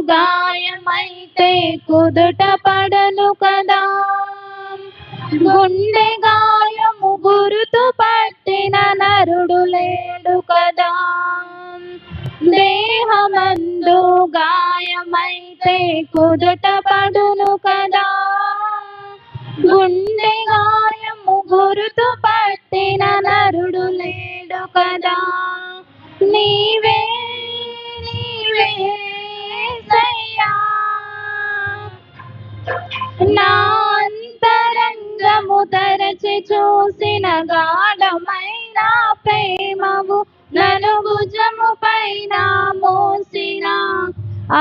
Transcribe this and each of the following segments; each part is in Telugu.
గాయమైతే కుదుట పడను కదా, గుండె గాయము గురుతు పట్టిన నరుడు లేడు కదా. దేహమందు గాయమైతే కుదుట పడును కదా, గుండె గాయము గురుతు పట్టిన నరుడు లేడు కదా. నీవే నీవే యేసయ్యా, నా అంతరంగము తెరచి చూసిన గాఢమైన ప్రేమవు, నన్ను భుజము పైన మోసిన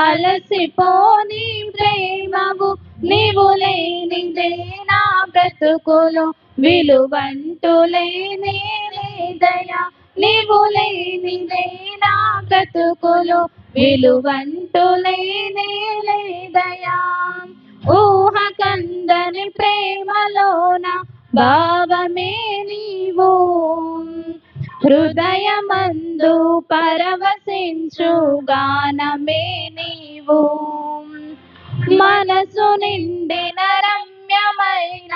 అలసిపోని ప్రేమవు. నీవు లేనిదే నా బ్రతుకులో విలువంటూ లేనే లేదయ్యా, నీవు లేనిదే నా బ్రతుకులో విలువంటూ లేనే లేదయ్యా. ఊహ కందని ప్రేమలోన భావమే నీవు, హృదయమందు పరవశించు గానమే నీవు. మనసు నిండిన రమ్యమైన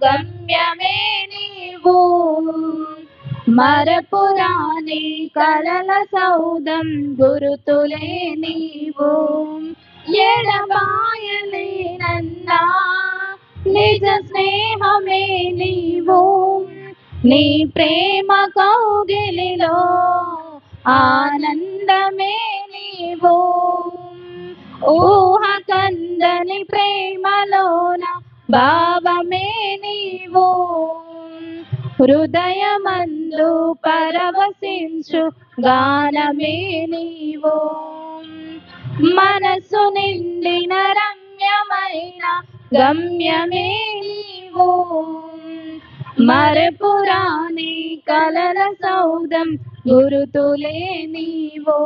గమ్యమే నీవు, మరపురాని కలల సౌధం గురుతులే నీవు. ఎడబాయలేనన్నా నిజ స్నేహమే నీవు, నీ ప్రేమ కౌగిలిలో ఆనందమే నీవు. ఊహ కందని ప్రేమలోన భావమే నీవు, హృదయమందు పరవశించు గానమే నీవు. మనసు నిండిన రమ్యమైన గమ్యమే నీవు, మరపురాని కలల సౌధం గురుతులే నీవు.